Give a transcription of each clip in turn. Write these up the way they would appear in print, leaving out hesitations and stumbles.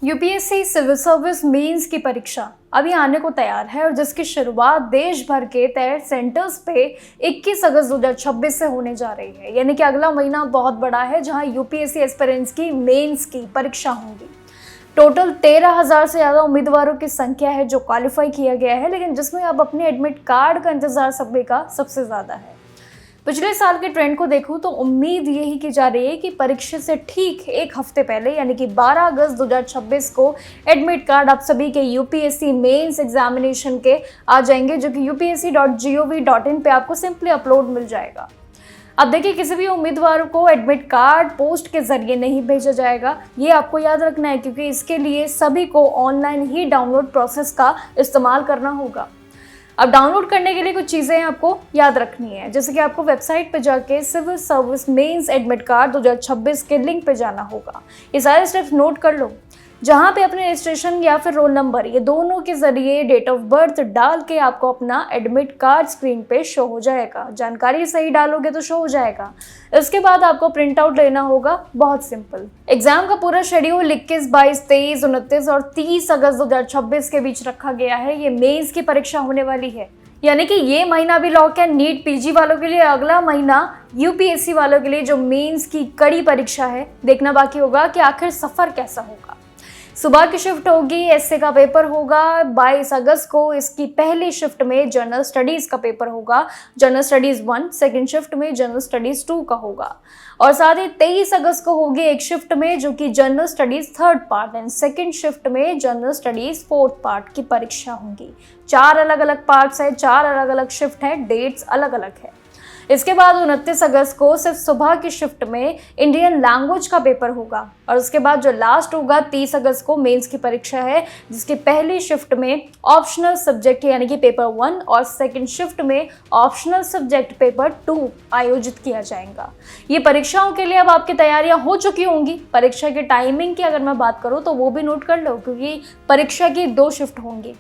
UPSC civil service mains की परीक्षा अभी आने को तैयार है और जिसकी शुरुआत देश भर के 13 सेंटर्स पे 21 अगस्त 2026 से होने जा रही है। यानी कि अगला महीना बहुत बड़ा है जहां यूपीएससी एस्पिरेंट्स की मेंस की परीक्षा होंगी। टोटल 13,000 से ज़्यादा उम्मीदवारों की संख्या है जो क्वालिफाई किया गया है, लेकिन जिसमें अब अपने एडमिट कार्ड का इंतजार सभी का सबसे ज़्यादा है। पिछले साल के ट्रेंड को देखूं तो उम्मीद यही की जा रही है कि परीक्षा से ठीक एक हफ्ते पहले यानी कि 12 अगस्त 2026 को एडमिट कार्ड आप सभी के यूपीएससी मेंस एग्जामिनेशन के आ जाएंगे, जो कि upsc.gov.in पे आपको सिंपली अपलोड मिल जाएगा। अब देखिए, किसी भी उम्मीदवार को एडमिट कार्ड पोस्ट के जरिए नहीं भेजा जाएगा, ये आपको याद रखना है, क्योंकि इसके लिए सभी को ऑनलाइन ही डाउनलोड प्रोसेस का इस्तेमाल करना होगा। अब डाउनलोड करने के लिए कुछ चीज़ें आपको याद रखनी है, जैसे कि आपको वेबसाइट पे जाके civil service mains admit card 2026 के लिंक पे जाना होगा। ये सारे स्टेप्स नोट कर लो, जहाँ पे अपने रजिस्ट्रेशन या फिर रोल नंबर ये दोनों के जरिए डेट ऑफ बर्थ डाल के आपको अपना एडमिट कार्ड स्क्रीन पे शो हो जाएगा। जानकारी सही डालोगे तो शो हो जाएगा। इसके बाद आपको प्रिंट आउट लेना होगा, बहुत सिंपल। एग्जाम का पूरा शेड्यूल 21, 22, 23, 29 और 30 अगस्त 2026 के बीच रखा गया है। ये मेंस की परीक्षा होने वाली है, यानी कि ये महीना भी लॉक है नीट पीजी वालों के लिए। अगला महीना यूपीएससी वालों के लिए जो मेंस की कड़ी परीक्षा है, देखना बाकी होगा कि आखिर सफर कैसा होगा। सुबह की शिफ्ट होगी, एसए का पेपर होगा 22 अगस्त को। इसकी पहली शिफ्ट में जनरल स्टडीज का पेपर होगा, जनरल स्टडीज 1। सेकंड शिफ्ट में जनरल स्टडीज 2 का होगा, और साथ ही 23 अगस्त को होगी एक शिफ्ट में जो कि general studies 3rd part and second shift में जनरल स्टडीज 4th पार्ट की परीक्षा होंगी। 4 अलग अलग पार्ट्स है, 4 अलग अलग शिफ्ट है, डेट्स अलग अलग है। इसके बाद 29 अगस्त को सिर्फ सुबह की शिफ्ट में इंडियन लैंग्वेज का पेपर होगा, और उसके बाद जो लास्ट होगा 30 अगस्त को मेंस की परीक्षा है, जिसकी पहली शिफ्ट में ऑप्शनल सब्जेक्ट यानी कि पेपर 1 और सेकंड शिफ्ट में ऑप्शनल सब्जेक्ट पेपर 2 आयोजित किया जाएगा। ये परीक्षाओं के लिए अब आपकी तैयारियां हो चुकी होंगी। परीक्षा की टाइमिंग की अगर मैं बात करूँ तो वो भी नोट कर लो, क्योंकि परीक्षा की 2 शिफ्ट होंगी।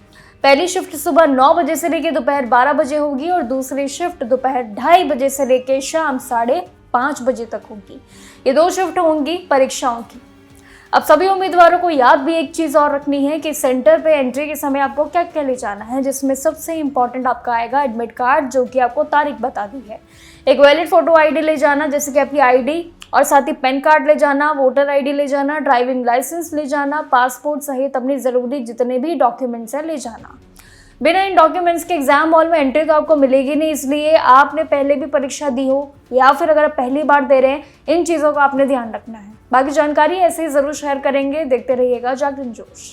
पहली शिफ्ट सुबह 9 बजे से लेकर दोपहर 12 बजे होगी, और दूसरी शिफ्ट दोपहर 2:30 बजे से लेकर शाम 5:30 बजे तक होगी। ये 2 शिफ्ट होंगी परीक्षाओं की। अब सभी उम्मीदवारों को याद भी एक चीज़ और रखनी है कि सेंटर पे एंट्री के समय आपको क्या क्या ले जाना है, जिसमें सबसे इंपॉर्टेंट आपका आएगा एडमिट कार्ड, जो कि आपको तारीख बता दी है। एक वैलिड फोटो आईडी ले जाना, जैसे कि आपकी आईडी, और साथ ही पैन कार्ड ले जाना, वोटर आईडी ले जाना, ड्राइविंग लाइसेंस ले जाना, पासपोर्ट सहित अपनी ज़रूरी जितने भी डॉक्यूमेंट्स हैं ले जाना। बिना इन डॉक्यूमेंट्स के एग्जाम हॉल में एंट्री तो आपको मिलेगी नहीं, इसलिए आपने पहले भी परीक्षा दी हो या फिर अगर आप पहली बार दे रहे हैं, इन चीज़ों का आपने ध्यान रखना है। बाकी जानकारी ऐसे ही ज़रूर शेयर करेंगे। देखते रहिएगा जागरण जोश।